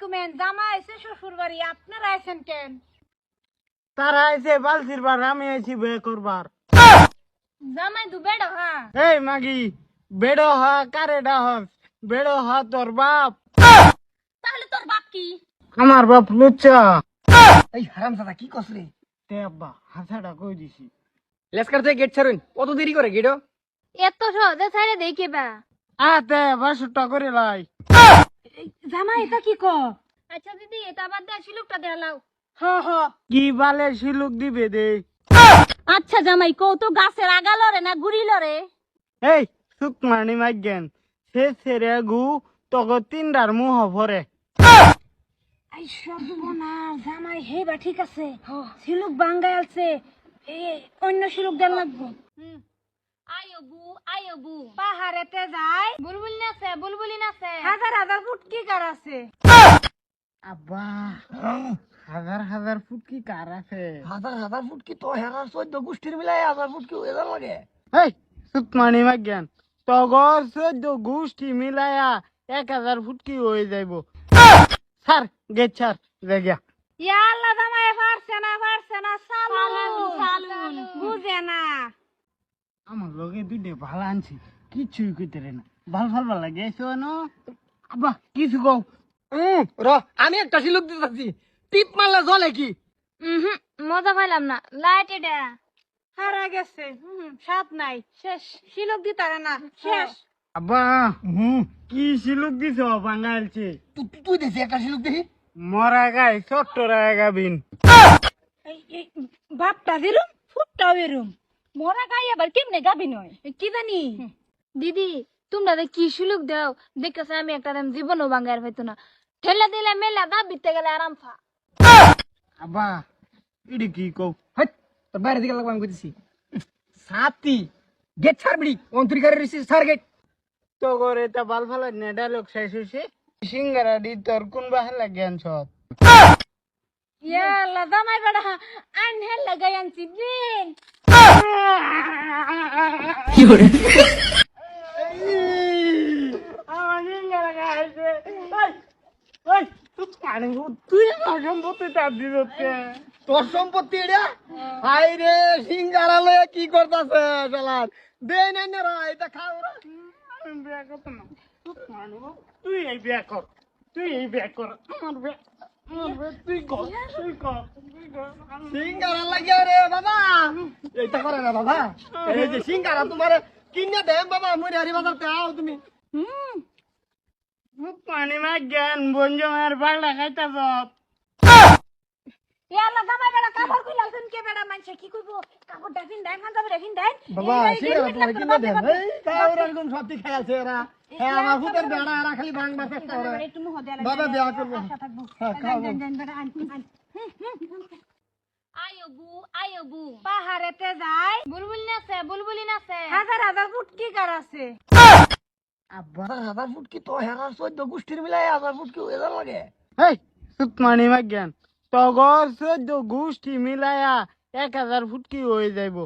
কমেন জামা আইছে শ্বশুর বাড়ি আপনারা আইছেন কেন? তারা আইছে বালতির বার, আমি আইছি বিয়ে করবার। জামাই দু বেড়ো হ্যাঁ এই মাগি, বেড়ো হা কারে ডাহস? বেড়ো হা তোর বাপ। তাহলে তোর বাপ কি? আমার বাপ লুচ্চা। এই হারামজাদা কি করছ রে? তে আব্বা হাসাটা কই দিছি। লেসকার থেকে গেট ছাড়ুন, কত দেরি করে গেটও? এত সহজে ছাইরে দেখে বা আতে বাসুটা করে লাই। জামাই এটা কি ক? আচ্ছা দিদি এটা বাদ দে শিলুকটা দেলাও। হ হ কি বালে শিলুক দিবে দে। আচ্ছা জামাই কও তো গাছের আগা লরে না গুড়ি লরে? এই সুকমানি মাইগেন সে সেরে গু তগো তিনডার মুহ ভরে। আই সর্বনাশ জামাই হেবা ঠিক আছে শিলুক বাঙ্গাই আছে অন্য শিলুক দেন লাগবো। আয়বু পাহাড়েতে যায় বুলবুলি নাচে হাজার হাজার ফুটকি কার আছে। আব্বা হাজার হাজার ফুট কি কার আছে? হাজার হাজার ফুট কি তো হেরার 14 গোষ্ঠীর মিলাই হাজার ফুট কি হয়ে লাগে? এই সুকমানি মাইগেন তগর 14 গোষ্ঠী মিলায়া 1000 ফুট কি হয়ে যাইব। স্যার গেট ছাড় জায়গা। ইয়া আল্লাহ জামাই পারছে না সালুন বুঝে না। আমার লগে দুইটা ভালো আনছি, কিছুই কইতে রে না। ভাল লাগে এসো না আব্বা, কিছু কও। র আমি একটা শিলুক দিতেছি, টিপ মারলে জ্বলে কি? মজা পাইলাম না লাইট এটা হারা গেছে সাত নাই শেষ শিলক দিতারে না শেষ। আব্বা কি শিলুক দিছ বাঙালছে? তুই দেখি একটা শিলুক দেখি। মরা গাই ছোট্ট গাবিন। বাপটা বেরুম ফুটটাও বেরুম মরা গাই আবার কেমনে গাবি নয় কি জানি। দিদি তোমরা কি সুলুক দাও দেখতেছে আমি একটা দাম জীবনও বাঙ্গার হইতো না ঠেলা দিলে মেলা দাব বিতে গেলে আরাম ফা। আব্বা ইডি কি কও? হাট তোর বাইরে দিকে লাগবে আমি কইতেছি। সাতি গেট ছাড়বি অন্তরিকারে রিসি সার গেট। তো করে তা ভাল না ডায়লগ শেষ হইছে। সিঙ্গারা দি তোর কোন বাহালা জ্ঞান সব। ইয়া আল্লাহ জামাই বেড়া আন হেল লাগাই আনছি দিন কি করে? আমার সিঙ্গারা খাইছে। ওই সুকমানি তুই আমার সম্পত্তি তার দিতে। তোর সম্পত্তি এটা? হাই রে সিঙ্গারা লয়ে কি করতাছে শালার? দে নাই না রা এটা খাও রা। আমি বিয়ে করতে না। সুকমানি তুই এই বিয়ে কর, আমার বিয়ে তুই কর। সিঙ্গারা লাগে রে বাবা, এটা করে না বাবা। এই যে সিঙ্গারা তোমারে কিনে দেন বাবা, মুই হারি বাজারতে আও তুমি। সুকমানি মা জ্ঞান বঞ্জমের বাড়া খাইতা সব। ইয়া আল্লাহ জামাই বেড়া কাপড় কইলাছেন কে বেড়া মানছে কি কইবো কাপড়টা কিন দেন খান যাবে কিন দেন বাবা সিঙ্গারা তোমারে কিনে দেন। এই খাও রা একদম সত্যি খাইছে এরা। হ্যাঁ আমার হুতের বেড়া এরা খালি ভাঙবার চেষ্টা করে। একটু মুহ দেয়া বাবা বিয়া করবো। হ্যাঁ খাও। দেন বেড়া আন আয়বু পাহাড়েতে যায় বুলবুলি নাচে হাজার হাজার ফুটকি কার আছে। আব্বা হাজার ফুট কি তো হেরার 14 গোষ্ঠীর মিলাই হাজার ফুট কি হয়ে লাগে? এই সুকমানি মা জ্ঞান তগর 14 গোষ্ঠী মিলায়া 1000 ফুট কি হয়ে যাইব।